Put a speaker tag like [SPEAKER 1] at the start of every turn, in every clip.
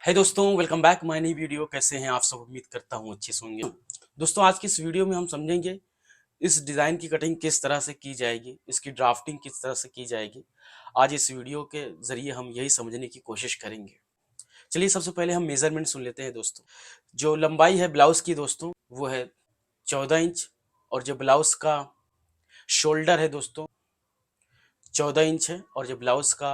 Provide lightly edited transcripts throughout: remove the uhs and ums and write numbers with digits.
[SPEAKER 1] है दोस्तों, welcome back my नई वीडियो। कैसे हैं आप सब? उम्मीद करता हूँ अच्छे से होंगे। दोस्तों, आज की इस वीडियो में हम समझेंगे इस डिज़ाइन की कटिंग किस तरह से की जाएगी, इसकी ड्राफ्टिंग किस तरह से की जाएगी। आज इस वीडियो के ज़रिए हम यही समझने की कोशिश करेंगे। चलिए, सबसे पहले हम मेज़रमेंट सुन लेते हैं दोस्तों। जो लंबाई है ब्लाउज़ की दोस्तों, वो है 14 इंच। और जो ब्लाउज़ का शोल्डर है दोस्तों, 14 इंच है। और जो ब्लाउज़ का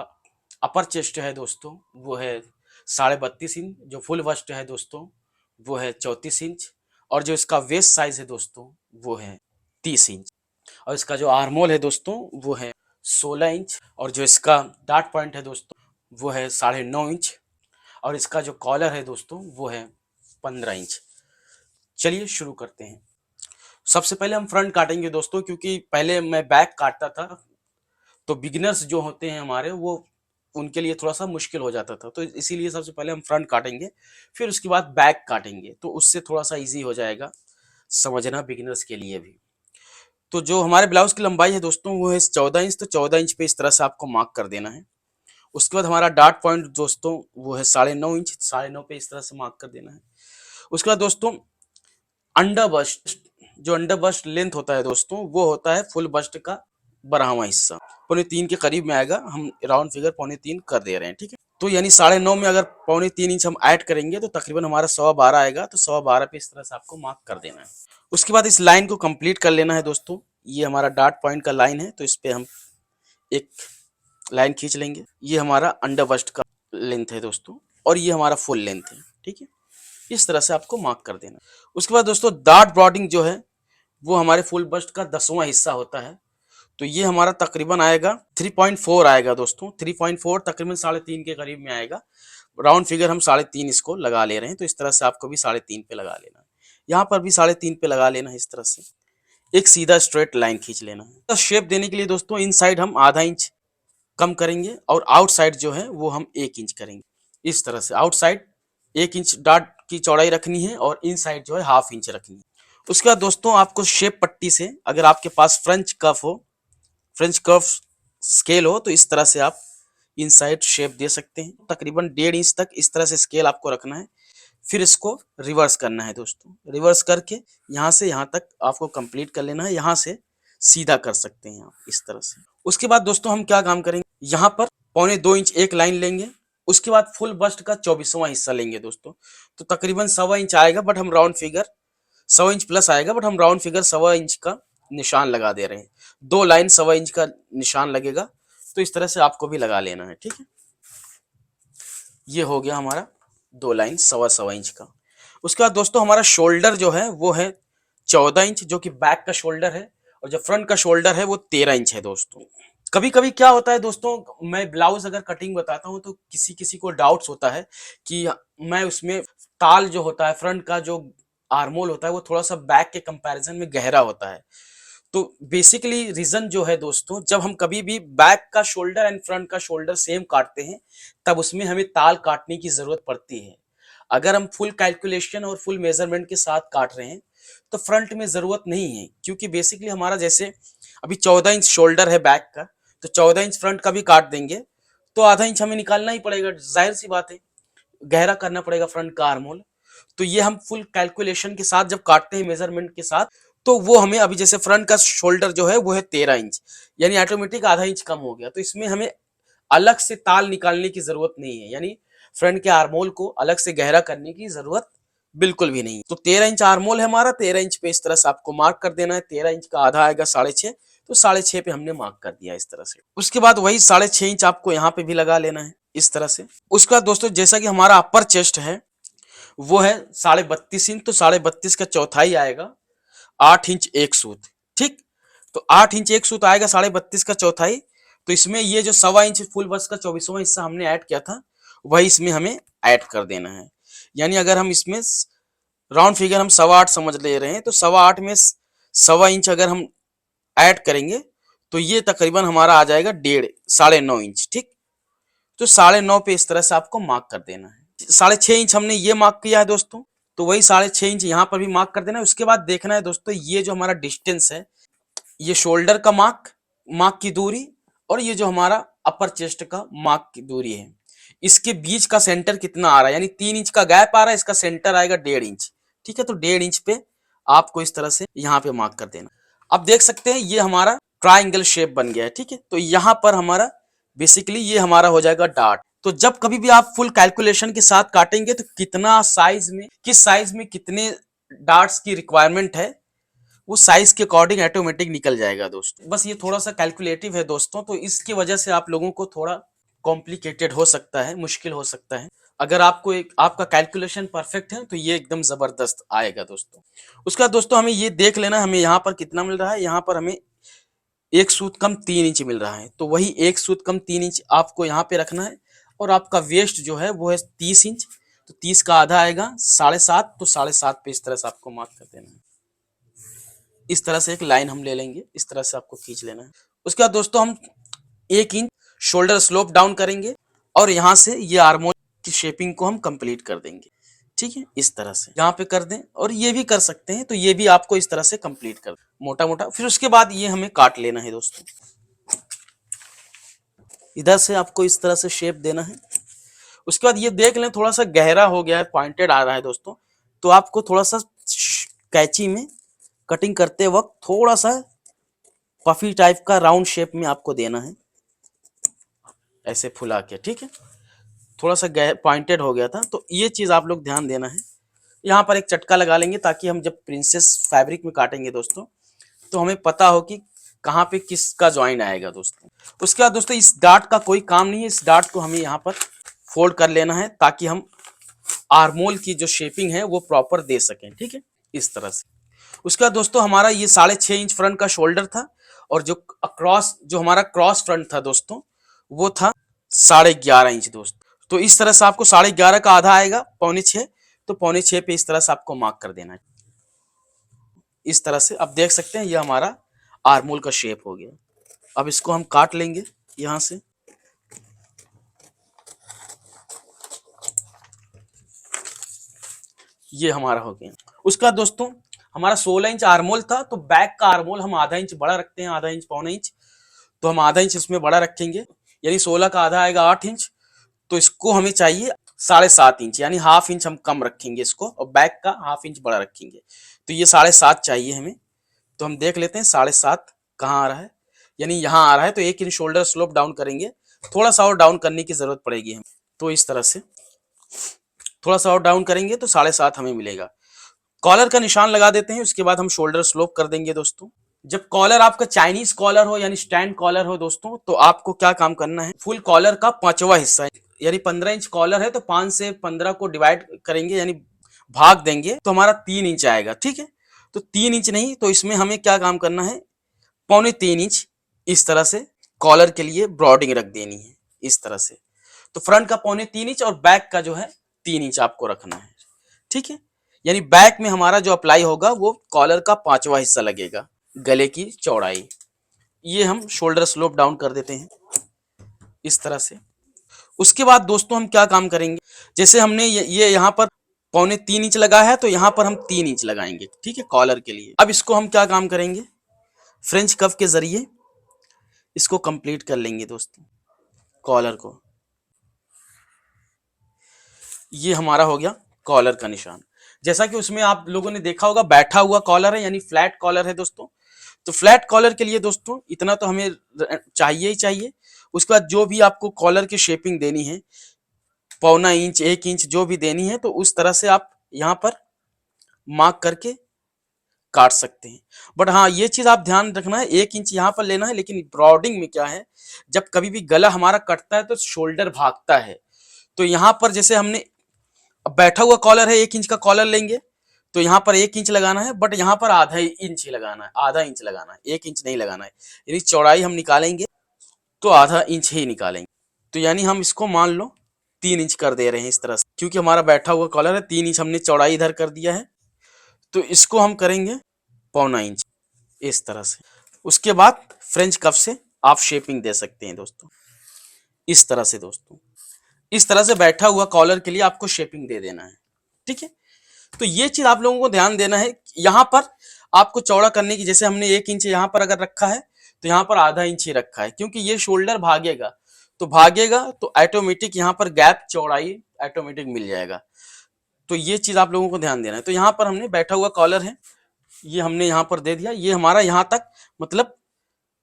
[SPEAKER 1] अपर चेस्ट है दोस्तों, वो है 32.5 इंच। जो फुल बस्ट है दोस्तों, वो है 34 इंच। और जो इसका वेस्ट साइज है दोस्तों, वो है 30 इंच। और इसका जो आर्मोल है दोस्तों, वो है 16 इंच। और जो इसका डार्ट पॉइंट है दोस्तों, वो है 9.5 इंच। और इसका जो कॉलर है दोस्तों, वो है 15 इंच। चलिए शुरू करते हैं। सबसे पहले हम फ्रंट काटेंगे दोस्तों, क्योंकि पहले मैं बैक काटता था, तो बिगिनर्स जो होते हैं हमारे, वो उनके लिए थोड़ा सा मुश्किल हो जाता था। तो इसीलिए सबसे पहले हम फ्रंट काटेंगे, फिर उसके बाद बैक काटेंगे, तो उससे थोड़ा सा इजी हो जाएगा समझना बिगिनर्स के लिए भी। तो जो हमारे ब्लाउज की लंबाई है दोस्तों, वो है 14 इंच। तो 14 इंच पे इस तरह से आपको मार्क कर देना है। उसके बाद हमारा डार्ट पॉइंट दोस्तों, वो है 9.5 इंच। 9.5 पे इस तरह से मार्क कर देना है। उसके बाद दोस्तों, अंडर बस्ट, जो अंडर बस्ट लेंथ होता है दोस्तों, वो होता है फुल बस्ट का 12वां हिस्सा। 2.25 के करीब में आएगा। हम राउंड फिगर 2.25 कर दे रहे हैं, ठीक है। तो यानी 9.5 में अगर 2.25 इंच हम ऐड करेंगे, तो तकरीबन हमारा 12.25 आएगा। तो 12.25 पे इस तरह से आपको मार्क कर देना है। उसके बाद इस लाइन को कंप्लीट कर लेना है दोस्तों। ये हमारा डार्ट पॉइंट का लाइन है, तो इस पे हम एक लाइन खींच लेंगे। ये हमारा अंडर बस्ट का लेंथ है दोस्तों, और ये हमारा फुल लेंथ है, ठीक है। इस तरह से आपको मार्क कर देना। उसके बाद दोस्तों, डार्ट ब्रॉडिंग जो है, वो हमारे फुल बस्ट का 10वां हिस्सा होता है। तो ये हमारा तकरीबन आएगा 3.4 आएगा दोस्तों। 3.4 तकरीबन 3.5 के करीब में आएगा। राउंड फिगर हम 3.5 इसको लगा ले रहे हैं। तो इस तरह से आपको भी 3.5 पे लगा लेना है। यहाँ पर भी 3.5 पे लगा लेना है। इस तरह से एक सीधा स्ट्रेट लाइन खींच लेना है। तो शेप देने के लिए दोस्तों, इन साइड हम आधा इंच कम करेंगे, और आउटसाइड जो है वो हम 1 इंच करेंगे। इस तरह से आउटसाइड 1 इंच डार्ट की चौड़ाई रखनी है, और इन साइड जो है ½ इंच रखनी है। उसके बाद दोस्तों, आपको शेप पट्टी से, अगर आपके पास फ्रेंच कफ हो, फ्रेंच कर्व स्केल हो, तो इस तरह से आप इनसाइड शेप दे सकते हैं। तकरीबन 1.5 इंच तक इस तरह से स्केल आपको रखना है। फिर इसको रिवर्स करना है दोस्तों। रिवर्स करके यहाँ से यहाँ तक आपको कंप्लीट कर लेना है। यहाँ से सीधा कर सकते हैं आप इस तरह से। उसके बाद दोस्तों, हम क्या काम करेंगे, यहाँ पर 2.25 इंच एक लाइन लेंगे। उसके बाद फुल बस्ट का 24वां हिस्सा लेंगे दोस्तों। तो तकरीबन 1.25 इंच आएगा, बट हम राउंड फिगर 100 इंच प्लस आएगा, बट हम राउंड फिगर 1.25 इंच का निशान लगा दे रहे हैं। 2 लाइन 1.25 इंच का निशान लगेगा। तो इस तरह से आपको भी लगा लेना है, ठीक है। ये हो गया हमारा 2 लाइन 1.25 इंच का। उसके बाद दोस्तों, हमारा शोल्डर जो है, वो है 14 इंच, जो कि बैक का शोल्डर है। और जो फ्रंट का शोल्डर है, वो 13 इंच है दोस्तों। कभी कभी क्या होता है दोस्तों, मैं ब्लाउज अगर कटिंग बताता हूँ, तो किसी किसी को डाउट्स होता है कि मैं उसमें ताल जो होता है, फ्रंट का जो आर्मोल होता है, वो थोड़ा सा बैक के कंपैरिजन में गहरा होता है। तो बेसिकली रीजन जो है दोस्तों, जब हम कभी भी बैक का शोल्डर एंड फ्रंट का शोल्डर सेम काटते हैं, तब उसमें हमें ताल काटने की जरूरत पड़ती है। अगर हम फुल कैलकुलेशन और फुल मेजरमेंट के साथ काट रहे हैं, तो फ्रंट में जरूरत नहीं है। क्योंकि बेसिकली हमारा जैसे अभी 14 इंच शोल्डर है बैक का, तो 14 इंच फ्रंट का भी काट देंगे, तो ½ इंच हमें निकालना ही पड़ेगा। जाहिर सी बात है, गहरा करना पड़ेगा फ्रंट का आर्मोल। तो ये हम फुल कैलकुलेशन के साथ जब काटते हैं, मेजरमेंट के साथ, तो वो हमें अभी जैसे फ्रंट का शोल्डर जो है, वो है 13 इंच, यानी ऑटोमेटिक ½ इंच कम हो गया। तो इसमें हमें अलग से ताल निकालने की जरूरत नहीं है, यानी फ्रंट के आर्मोल को अलग से गहरा करने की जरूरत बिल्कुल भी नहीं। तो 13 इंच आर्मोल है हमारा। 13 इंच पे इस तरह से आपको मार्क कर देना है। 13 इंच का आधा आएगा 6.5। तो 6.5 पे हमने मार्क कर दिया इस तरह से। उसके बाद वही 6.5 इंच आपको यहाँ पे भी लगा लेना है इस तरह से। उसका दोस्तों, जैसा कि हमारा अपर चेस्ट है, वो है 32.5 इंच। तो 32.5 का चौथाई आएगा 8 इंच एक सूत, ठीक। तो 8 इंच एक सूत आएगा 32.5 का चौथाई। तो इसमें ये जो 1.25 इंच फुल बस का 24वां हिस्सा हमने ऐड किया था, वही इसमें हमें ऐड कर देना है। यानी अगर हम इसमें राउंड फिगर हम 8.25 समझ ले रहे हैं, तो 8.25 में 1.25 इंच अगर हम ऐड करेंगे, तो ये तकरीबन हमारा आ जाएगा 9.5 इंच, ठीक। तो 9.5 पे इस तरह से आपको मार्क कर देना है। 6.5 इंच हमने ये मार्क किया है दोस्तों, तो वही 6.5 इंच यहाँ पर भी मार्क कर देना है। उसके बाद देखना है दोस्तों, ये जो हमारा डिस्टेंस है, ये शोल्डर का मार्क की दूरी, और ये जो हमारा अपर चेस्ट का मार्क की दूरी है, इसके बीच का सेंटर कितना आ रहा है, यानी 3 इंच का गैप आ रहा है, इसका सेंटर आएगा 1.5 इंच। ठीक है, तो 1.5 इंच पे आपको इस तरह से यहाँ पे मार्क कर देना। अब देख सकते हैं ये हमारा ट्राइंगल शेप बन गया है। ठीक है, तो यहाँ पर हमारा बेसिकली ये हमारा हो जाएगा डार्ट। तो जब कभी भी आप फुल कैलकुलेशन के साथ काटेंगे तो कितना साइज में, किस साइज में कितने डार्ट्स की रिक्वायरमेंट है, वो साइज के अकॉर्डिंग ऑटोमेटिक निकल जाएगा दोस्तों। बस ये थोड़ा सा कैलकुलेटिव है दोस्तों, तो इसकी वजह से आप लोगों को थोड़ा कॉम्प्लिकेटेड हो सकता है, मुश्किल हो सकता है। अगर आपको एक आपका कैलकुलेशन परफेक्ट है तो ये एकदम जबरदस्त आएगा दोस्तों। उसका दोस्तों हमें ये देख लेना, हमें यहाँ पर कितना मिल रहा है। यहाँ पर हमें 1 सूत कम 3 इंच मिल रहा है, तो वही 1 सूत कम 3 इंच आपको यहाँ पे रखना है। और आपका वेस्ट जो है वो है 30 इंच, तो 30 का आधा आएगा 7.5, तो 7.5 पे इस तरह से आपको मार्क कर देना है। इस तरह से एक लाइन हम ले लेंगे, इस तरह से आपको खींच लेना है। उसके बाद दोस्तों हम 1 इंच शोल्डर स्लोप डाउन करेंगे और यहाँ से ये आर्मोल की शेपिंग को हम कंप्लीट कर देंगे। ठीक है, इस तरह से यहाँ पे कर दें, और ये भी कर सकते हैं, तो ये भी आपको इस तरह से कंप्लीट कर दें मोटा मोटा। फिर उसके बाद ये हमें काट लेना है दोस्तों। इधर से आपको इस तरह से शेप देना है। उसके बाद ये देख लें थोड़ा सा गहरा हो गया है, पॉइंटेड आ रहा है दोस्तों, तो आपको थोड़ा सा कैंची में कटिंग करते वक्त थोड़ा सा पफी टाइप का राउंड शेप में आपको देना है, ऐसे फुला के। ठीक है, थोड़ा सा पॉइंटेड हो गया था, तो ये चीज आप लोग ध्यान देना है। यहाँ पर एक चटका लगा लेंगे ताकि हम जब प्रिंसेस फैब्रिक में काटेंगे दोस्तों तो हमें पता हो कि कहाँ पे किसका ज्वाइन आएगा दोस्तों। उसके बाद दोस्तों इस डार्ट का कोई काम नहीं है, इस डार्ट को हमें यहाँ पर फोल्ड कर लेना है ताकि हम आर्मोल की जो शेपिंग है वो प्रॉपर दे सकें। ठीक है, इस तरह से। उसके बाद दोस्तों हमारा ये 6.5 इंच फ्रंट का शोल्डर था, और जो हमारा क्रॉस फ्रंट था दोस्तों वो था 11.5 इंच दोस्तों। तो इस तरह से आपको 11.5 का आधा आएगा 6.25, तो 6.25 पे इस तरह से आपको मार्क कर देना है। इस तरह से अब देख सकते हैं ये हमारा आर्मोल का शेप हो गया। अब इसको हम काट लेंगे यहां से। ये हमारा हो गया। उसका दोस्तों हमारा 16 इंच आर्मोल था, तो बैक का आर्मोल हम आधा इंच बड़ा रखते हैं, आधा इंच 1.25 इंच, तो हम आधा इंच इसमें बड़ा रखेंगे, यानी 16 का आधा आएगा 8 इंच। तो इसको हमें चाहिए 7.5 इंच, यानी हाफ इंच हम कम रखेंगे इसको, और बैक का हाफ इंच बड़ा रखेंगे। तो ये 7.5 चाहिए हमें, तो हम देख लेते हैं 7.5 कहाँ आ रहा है, यानी यहाँ आ रहा है। तो 1 इंच शोल्डर स्लोप डाउन करेंगे, थोड़ा सा और डाउन करने की जरूरत पड़ेगी हमें, तो इस तरह से थोड़ा सा और डाउन करेंगे तो 7.5 हमें मिलेगा। कॉलर का निशान लगा देते हैं, उसके बाद हम शोल्डर स्लोप कर देंगे दोस्तों। जब कॉलर आपका चाइनीज कॉलर हो यानी स्टैंड कॉलर हो दोस्तों, तो आपको क्या काम करना है, फुल कॉलर का 5वां हिस्सा, यानी 15 इंच कॉलर है तो 5 से 15 को डिवाइड करेंगे, यानी भाग देंगे, तो हमारा 3 इंच आएगा। ठीक है, तो 3 इंच नहीं, तो इसमें हमें क्या काम करना है, 2.25 इंच इस तरह से कॉलर के लिए ब्रॉडिंग रख देनी है, इस तरह से। तो फ्रंट का 2.25 इंच और बैक का जो है 3 इंच आपको रखना है। ठीक है, यानी बैक में हमारा जो अप्लाई होगा वो कॉलर का 5वां हिस्सा लगेगा, गले की चौड़ाई। ये हम शोल्डर स्लोप डाउन कर देते हैं इस तरह से। उसके बाद दोस्तों हम क्या काम करेंगे, जैसे हमने ये यहाँ पर 2.25 इंच लगा है, तो यहाँ पर हम 3 इंच लगाएंगे। ठीक है, कॉलर के लिए। अब इसको हम क्या काम करेंगे, फ्रेंच कव के जरिए इसको कंप्लीट कर लेंगे दोस्तों, कॉलर को। ये हमारा हो गया कॉलर का निशान। जैसा कि उसमें आप लोगों ने देखा होगा बैठा हुआ कॉलर है, यानी फ्लैट कॉलर है दोस्तों। तो फ्लैट कॉलर के लिए दोस्तों इतना तो हमें चाहिए ही चाहिए। उसके बाद जो भी आपको कॉलर की शेपिंग देनी है, 1.25 इंच 1 इंच जो भी देनी है, तो उस तरह से आप यहाँ पर मार्क करके काट सकते हैं। बट हाँ, ये चीज आप ध्यान रखना है, 1 इंच यहाँ पर लेना है, लेकिन ब्रॉडिंग में क्या है, जब कभी भी गला हमारा कटता है तो शोल्डर भागता है। तो यहाँ पर जैसे हमने बैठा हुआ कॉलर है, 1 इंच का कॉलर लेंगे, तो यहाँ पर 1 इंच लगाना है, बट यहाँ पर आधा इंच ही लगाना है, आधा इंच लगाना है, 1 इंच नहीं लगाना है। यानी चौड़ाई हम निकालेंगे तो आधा इंच ही निकालेंगे। तो यानी हम इसको मान लो 3 इंच कर दे रहे हैं इस तरह से, क्योंकि हमारा बैठा हुआ कॉलर है। 3 इंच हमने चौड़ाई इधर कर दिया है, तो इसको हम करेंगे 1.25 इंच इस तरह से। उसके बाद फ्रेंच कफ से आप शेपिंग दे सकते हैं दोस्तों, इस तरह से दोस्तों। इस तरह से बैठा हुआ कॉलर के लिए आपको शेपिंग दे देना है। ठीक है, तो ये चीज आप लोगों को ध्यान देना है। यहाँ पर आपको चौड़ा करने की, जैसे हमने 1 इंच यहाँ पर अगर रखा है, तो यहाँ पर आधा इंच ही रखा है, क्योंकि ये शोल्डर भागेगा। तो भागेगा तो ऑटोमेटिक यहाँ पर गैप चौड़ाई ऑटोमेटिक मिल जाएगा। तो ये चीज आप लोगों को ध्यान देना है। तो यहाँ पर हमने बैठा हुआ कॉलर है, ये हमने यहाँ पर दे दिया, ये हमारा यहाँ तक मतलब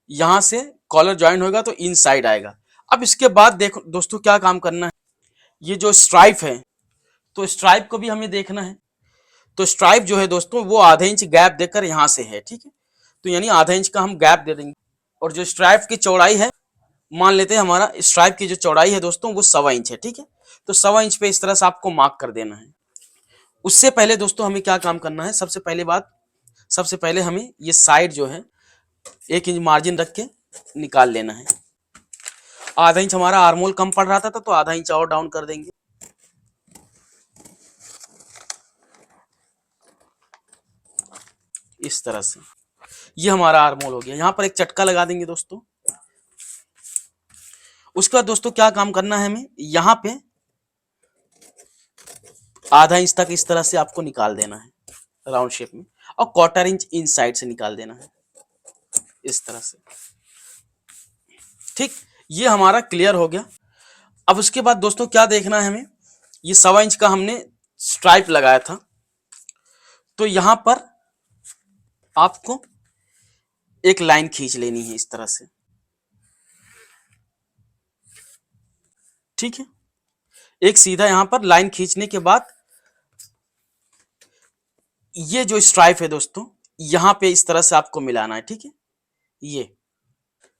[SPEAKER 1] यहाँ से कॉलर ज्वाइन होगा तो इन साइड आएगा। अब इसके बाद देखो दोस्तों क्या काम करना है, ये जो स्ट्राइप है तो स्ट्राइप को भी हमें देखना है। तो स्ट्राइप जो है दोस्तों वो आधा इंच गैप देकर यहाँ से है, ठीक है, तो यानी आधा इंच का हम गैप दे देंगे। और जो स्ट्राइप की चौड़ाई है, मान लेते हैं हमारा स्ट्राइप की जो चौड़ाई है दोस्तों वो 1.25 इंच है, ठीक है, तो 1.25 इंच पे इस तरह से आपको मार्क कर देना है। उससे पहले दोस्तों हमें क्या काम करना है, सबसे पहले हमें ये साइड जो है 1 इंच मार्जिन रख के निकाल लेना है। आधा इंच हमारा आर्मोल कम पड़ रहा था तो आधा इंच और डाउन कर देंगे। इस तरह से ये हमारा आर्मोल हो गया। यहाँ पर एक चटका लगा देंगे दोस्तों। उसके बाद दोस्तों क्या काम करना है, हमें यहाँ पे आधा इंच तक इस तरह से आपको निकाल देना है राउंड शेप में, और 1/4 इंच इन साइड से निकाल देना है इस तरह से। ठीक, ये हमारा क्लियर हो गया। अब उसके बाद दोस्तों क्या देखना है हमें, ये 1.25 इंच का हमने स्ट्राइप लगाया था, तो यहां पर आपको एक लाइन खींच लेनी है इस तरह से, ठीक है, एक सीधा यहां पर लाइन खींचने के बाद ये जो स्ट्राइप है दोस्तों यहां पे इस तरह से आपको मिलाना है, ठीक है, ये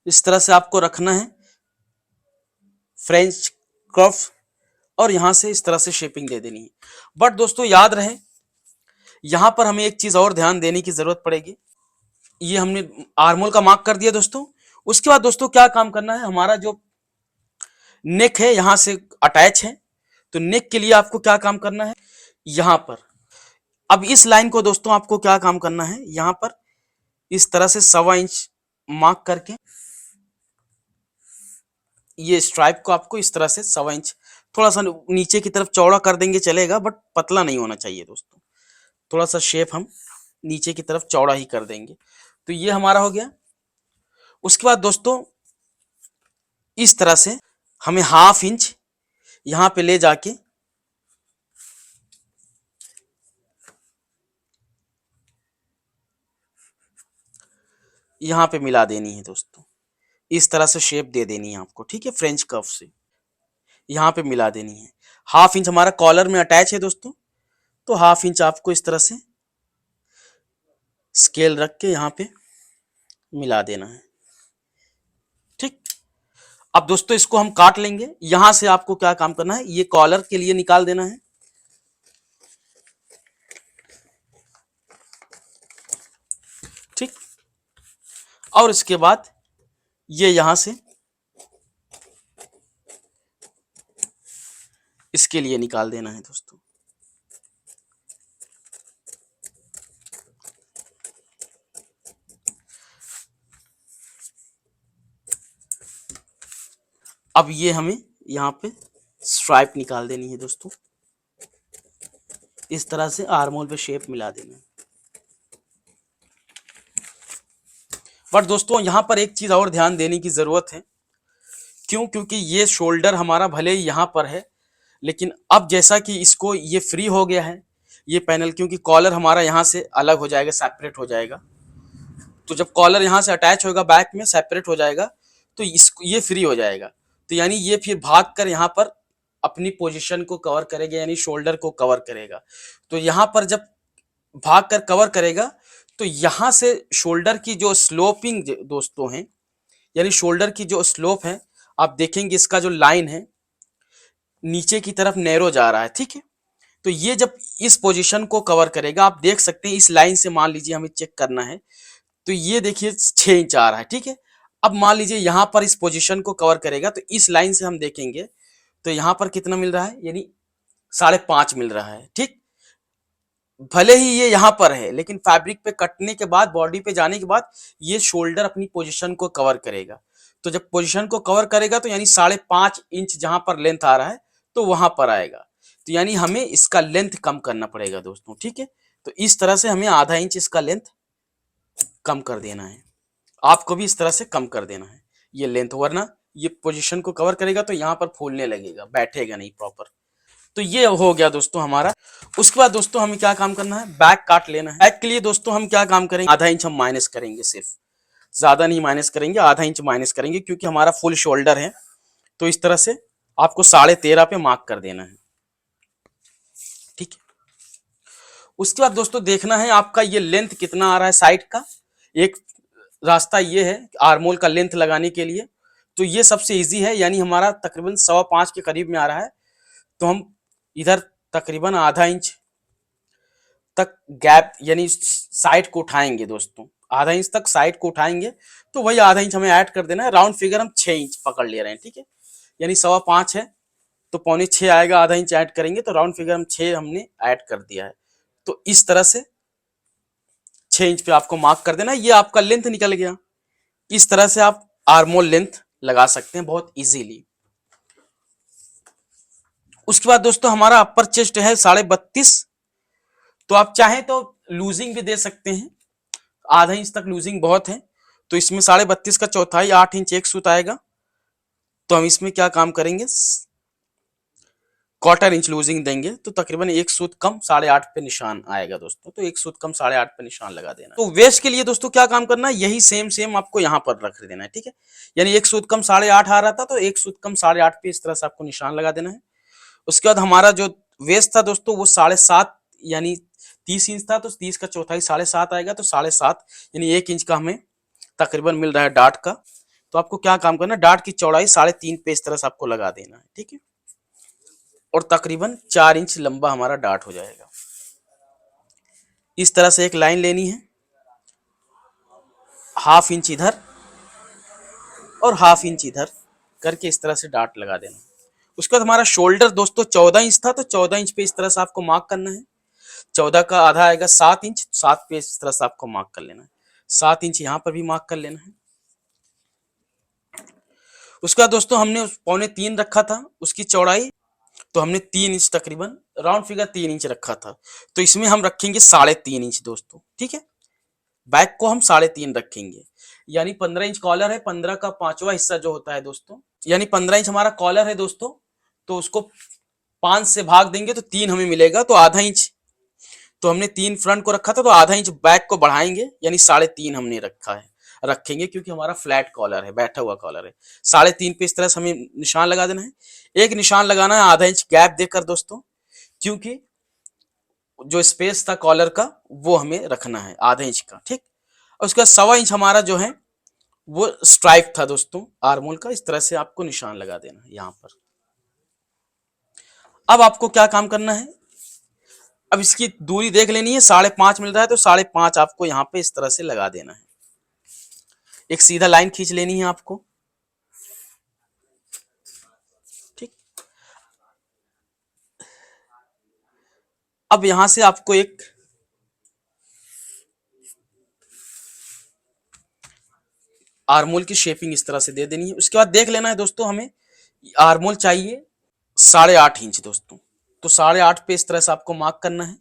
[SPEAKER 1] इस तरह से आपको रखना है फ्रेंच कर्व, और यहां से इस तरह से शेपिंग दे देनी है। बट दोस्तों याद रहे यहां पर हमें एक चीज और ध्यान देने की जरूरत पड़ेगी। ये हमने आर्मोल का मार्क कर दिया दोस्तों। उसके बाद दोस्तों क्या काम करना है, हमारा जो नेक है यहां से अटैच है, तो नेक के लिए आपको क्या काम करना है, यहां पर अब इस लाइन को दोस्तों आपको क्या काम करना है, यहां पर इस तरह से 1.25 इंच मार्क करके ये स्ट्राइप को आपको इस तरह से 1.25 इंच थोड़ा सा नीचे की तरफ चौड़ा कर देंगे चलेगा, बट पतला नहीं होना चाहिए दोस्तों, थोड़ा सा शेप हम नीचे की तरफ चौड़ा ही कर देंगे। तो ये हमारा हो गया। उसके बाद दोस्तों इस तरह से हमें 1/2 इंच यहां पे ले जाके यहां पे मिला देनी है दोस्तों, इस तरह से शेप दे देनी है आपको, ठीक है, फ्रेंच कर्व से यहां पे मिला देनी है। 1/2 इंच हमारा कॉलर में अटैच है दोस्तों, तो 1/2 इंच आपको इस तरह से स्केल रख के यहां पे मिला देना है, ठीक। अब दोस्तों इसको हम काट लेंगे। यहां से आपको क्या काम करना है, ये कॉलर के लिए निकाल देना है, ठीक, और इसके बाद ये यहां से इसके लिए निकाल देना है दोस्तों। अब ये हमें यहाँ पे स्ट्राइप निकाल देनी है दोस्तों, इस तरह से आर्मोल पे शेप मिला देना है। बट दोस्तों यहाँ पर एक चीज और ध्यान देने की जरूरत है, क्यों, क्योंकि ये शोल्डर हमारा भले ही यहाँ पर है, लेकिन अब जैसा कि इसको ये फ्री हो गया है ये पैनल, क्योंकि कॉलर हमारा यहाँ से अलग हो जाएगा, सेपरेट हो जाएगा, तो जब कॉलर यहाँ से अटैच होगा बैक में सेपरेट हो जाएगा, तो इसको ये फ्री हो जाएगा, तो यानी ये फिर भाग कर यहाँ पर अपनी पोजीशन को कवर करेगा, यानी शोल्डर को कवर करेगा। तो यहाँ पर जब भाग कर कवर करेगा तो यहाँ से शोल्डर की जो स्लोपिंग दोस्तों है, यानी शोल्डर की जो स्लोप है, आप देखेंगे इसका जो लाइन है नीचे की तरफ नैरो जा रहा है, ठीक है, तो ये जब इस पोजीशन को कवर करेगा, आप देख सकते हैं इस लाइन से, मान लीजिए हमें चेक करना है, तो ये देखिए 6 इंच आ रहा है, ठीक है। अब मान लीजिए यहां पर इस पोजीशन को कवर करेगा, तो इस लाइन से हम देखेंगे तो यहां पर कितना मिल रहा है, यानी 5.5 मिल रहा है, ठीक। भले ही ये यहां पर है, लेकिन फैब्रिक पे कटने के बाद, बॉडी पे जाने के बाद ये शोल्डर अपनी पोजीशन को कवर करेगा, तो जब पोजीशन को कवर करेगा तो यानी 5.5 इंच जहां पर लेंथ आ रहा है तो वहां पर आएगा, तो यानी हमें इसका लेंथ कम करना पड़ेगा दोस्तों, ठीक है। तो इस तरह से हमें आधा इंच इसका लेंथ कम कर देना है, आपको भी इस तरह से कम कर देना है ये लेंथ, वरना ये पोजीशन को कवर करेगा तो यहाँ पर फूलने लगेगा, बैठेगा नहीं प्रॉपर। तो ये हो गया दोस्तों हमारा। उसके बाद दोस्तों हमें क्या काम करना है, बैक काट लेना है। बैक के लिए दोस्तों हम क्या काम करेंगे, आधा इंच हम माइनस करेंगे, सिर्फ, ज्यादा नहीं माइनस करेंगे, आधा इंच माइनस करेंगे, क्योंकि हमारा फुल शोल्डर है। तो इस तरह से आपको 13.5 पे मार्क कर देना है, ठीक है। उसके बाद दोस्तों देखना है आपका ये लेंथ कितना आ रहा है साइड का। एक रास्ता ये है आर्मोल का लेंथ लगाने के लिए, तो ये सबसे इजी है, यानी हमारा तकरीबन 5.25 के करीब में आ रहा है। तो हम इधर तकरीबन आधा इंच तक गैप यानी साइड को उठाएंगे दोस्तों, आधा इंच तक साइड को उठाएंगे। तो वही आधा इंच हमें ऐड कर देना है। राउंड फिगर हम 6 इंच पकड़ ले रहे हैं, ठीक है, यानी 5.25 है तो 5.25 आएगा, आधा इंच ऐड करेंगे तो राउंड फिगर हम 6 हमने ऐड कर दिया है। तो इस तरह से 6 इंच पे आपको मार्क कर देना है। ये आपका लेंथ निकल गया। इस तरह से आप आर्मोल लेंथ लगा सकते हैं बहुत इजीली। उसके बाद दोस्तों हमारा अपर चेस्ट है 32.5, तो आप चाहें तो लूजिंग भी दे सकते हैं, आधा इंच तक लूजिंग बहुत है। तो इसमें 32.5 का चौथाई 8 इंच एक सूत आएगा। तो हम इसमें क्या काम करेंगे, 1/4 इंच लूजिंग देंगे, तो तकरीबन एक सूत कम 8.5 पे निशान आएगा दोस्तों। तो एक सूत कम 8.5 पे निशान लगा देना। तो वेस्ट के लिए दोस्तों क्या काम करना है, यही सेम आपको यहाँ पर रख देना है, ठीक है। यानी एक सूत कम 8.5 आ रहा था, तो एक सूत कम 8.5 पे इस तरह से आपको निशान लगा देना है। उसके बाद हमारा जो वेस्ट था दोस्तों वो 7.5 यानी 30 इंच था, तो 30 का चौथाई 7.5 आएगा। तो 7.5 यानी 1 इंच का हमें तकरीबन मिल रहा है डार्ट का। तो आपको क्या काम करना है, डार्ट की चौड़ाई 3.5 पे इस तरह से आपको लगा देना है, ठीक है। और तकरीबन 4 इंच लंबा हमारा डार्ट हो जाएगा। इस तरह से एक लाइन लेनी है, ½ इंच इधर और ½ इंच इधर करके इस तरह से डार्ट लगा देना। उसके बाद हमारा शोल्डर दोस्तों 14 इंच था, तो 14 इंच पे इस तरह से आपको मार्क करना है। 14 का आधा आएगा 7 इंच, 7 पे इस तरह से आपको मार्क कर लेना है। 7 इंच यहाँ पर भी मार्क कर लेना है। उसके बाद दोस्तों हमने 2.25 रखा था उसकी चौड़ाई, तो हमने 3 इंच तकरीबन राउंड फिगर 3 इंच रखा था। तो इसमें हम रखेंगे 3.5 इंच दोस्तों, ठीक है। बैक को हम 3.5 रखेंगे, यानी 15 इंच कॉलर है, 15 का 5वां हिस्सा जो होता है दोस्तों, यानी 15 इंच हमारा कॉलर है दोस्तों। तो उसको 5 से भाग देंगे तो 3 हमें मिलेगा, तो आधा इंच। तो हमने 3 फ्रंट को रखा था, तो आधा इंच बैक को बढ़ाएंगे, यानी 3.5 हमने रखा है, रखेंगे, क्योंकि हमारा फ्लैट कॉलर है, बैठा हुआ कॉलर है। 3.5 पे इस तरह से हमें निशान लगा देना है। एक निशान लगाना है आधा इंच गैप देकर दोस्तों, क्योंकि जो स्पेस था कॉलर का वो हमें रखना है आधा इंच का, ठीक। और उसका 1.25 इंच हमारा जो है वो स्ट्राइप था दोस्तों आर्मोल का। इस तरह से आपको निशान लगा देना है यहाँ पर। अब आपको क्या काम करना है, अब इसकी दूरी देख लेनी है, 5.5 मिल रहा है, तो 5.5 आपको यहाँ पे इस तरह से लगा देना है। एक सीधा लाइन खींच लेनी है आपको, ठीक। अब यहां से आपको एक आर्मोल की शेपिंग इस तरह से दे देनी है। उसके बाद देख लेना है दोस्तों, हमें आर्मोल चाहिए 8.5 इंच दोस्तों। तो 8.5 पे इस तरह से आपको मार्क करना है।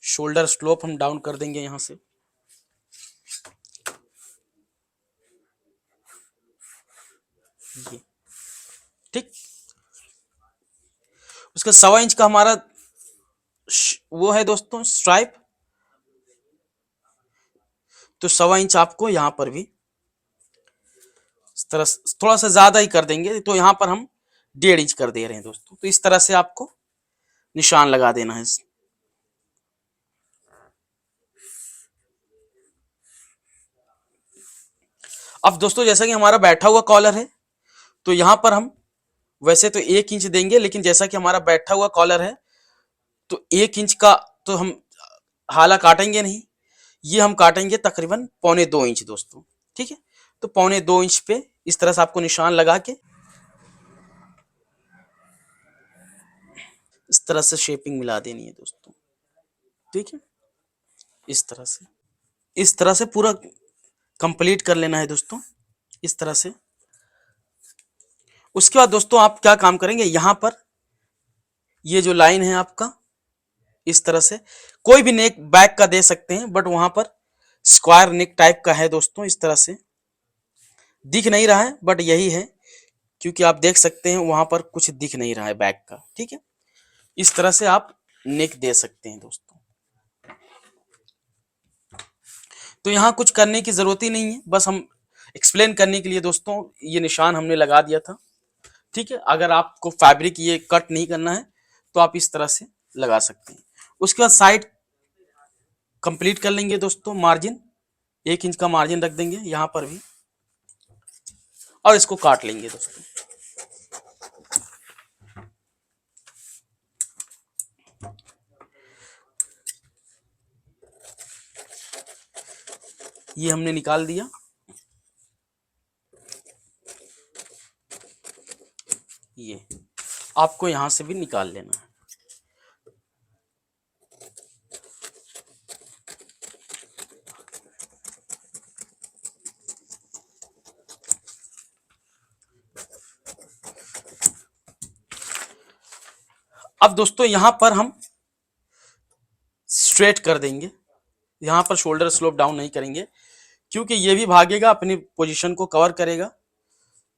[SPEAKER 1] शोल्डर स्लोप हम डाउन कर देंगे यहां से, ये, ठीक। उसका 1.25 इंच का हमारा वो है दोस्तों स्ट्राइप, तो 1.25 इंच आपको यहां पर भी इस तरह थोड़ा सा ज्यादा ही कर देंगे, तो यहां पर हम 1.5 इंच कर दे रहे हैं दोस्तों। तो इस तरह से आपको निशान लगा देना है। अब दोस्तों जैसा कि हमारा बैठा हुआ कॉलर है, तो यहां पर हम वैसे तो 1 इंच देंगे, लेकिन जैसा कि हमारा बैठा हुआ कॉलर है तो 1 इंच का तो हम हाला काटेंगे नहीं, ये हम काटेंगे तकरीबन 1.25 इंच दोस्तों, ठीक है। तो 1.25 इंच पे इस तरह से आपको निशान लगा के इस तरह से शेपिंग मिला देनी है दोस्तों, ठीक है। इस तरह से, इस तरह से पूरा कंप्लीट कर लेना है दोस्तों, इस तरह से। उसके बाद दोस्तों आप क्या काम करेंगे, यहां पर ये जो लाइन है आपका, इस तरह से कोई भी नेक बैक का दे सकते हैं, बट वहां पर स्क्वायर नेक टाइप का है दोस्तों, इस तरह से दिख नहीं रहा है बट यही है, क्योंकि आप देख सकते हैं वहां पर कुछ दिख नहीं रहा है बैक का। ठीक है, इस तरह से आप नेक दे सकते हैं दोस्तों। तो यहाँ कुछ करने की जरूरत ही नहीं है, बस हम एक्सप्लेन करने के लिए दोस्तों ये निशान हमने लगा दिया था। ठीक है, अगर आपको फैब्रिक ये कट नहीं करना है तो आप इस तरह से लगा सकते हैं। उसके बाद साइड कंप्लीट कर लेंगे दोस्तों, मार्जिन 1 इंच का मार्जिन रख देंगे यहाँ पर भी, और इसको काट लेंगे दोस्तों। ये हमने निकाल दिया। ये आपको यहां से भी निकाल लेना है। अब दोस्तों यहां पर हम स्ट्रेट कर देंगे, यहां पर शोल्डर स्लोप डाउन नहीं करेंगे, क्योंकि ये भी भागेगा अपनी पोजीशन को कवर करेगा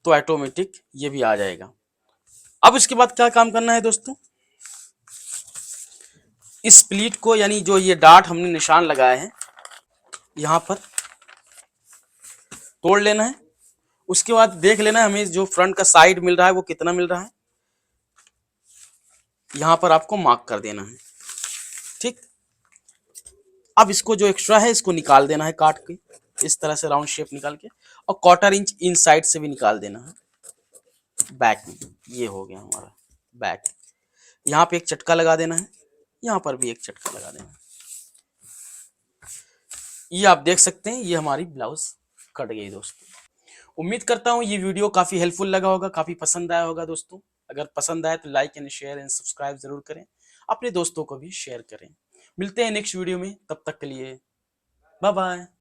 [SPEAKER 1] तो ऑटोमेटिक ये भी आ जाएगा। अब इसके बाद क्या काम करना है दोस्तों, इस स्प्लिट को यानी जो ये डार्ट हमने निशान लगाए हैं यहां पर तोड़ लेना है। उसके बाद देख लेना है हमें जो फ्रंट का साइड मिल रहा है वो कितना मिल रहा है, यहां पर आपको मार्क कर देना है। ठीक, अब इसको जो एक्स्ट्रा है इसको निकाल देना है काट के, इस तरह से राउंड शेप निकाल के, और 1/4 इंच इन साइड से भी निकाल देना है बैक में। ये हो गया हमारा बैक। यहाँ पे एक चटका लगा देना है, यहाँ पर भी एक चटका लगा देना है। ये आप देख सकते हैं ये हमारी ब्लाउज कट गई दोस्तों। उम्मीद करता हूँ ये वीडियो काफी हेल्पफुल लगा होगा, काफी पसंद आया होगा दोस्तों। अगर पसंद आए तो like and share and subscribe जरूर करें, अपने दोस्तों को भी शेयर करें। मिलते हैं नेक्स्ट वीडियो में, तब तक के लिए बाय बाय।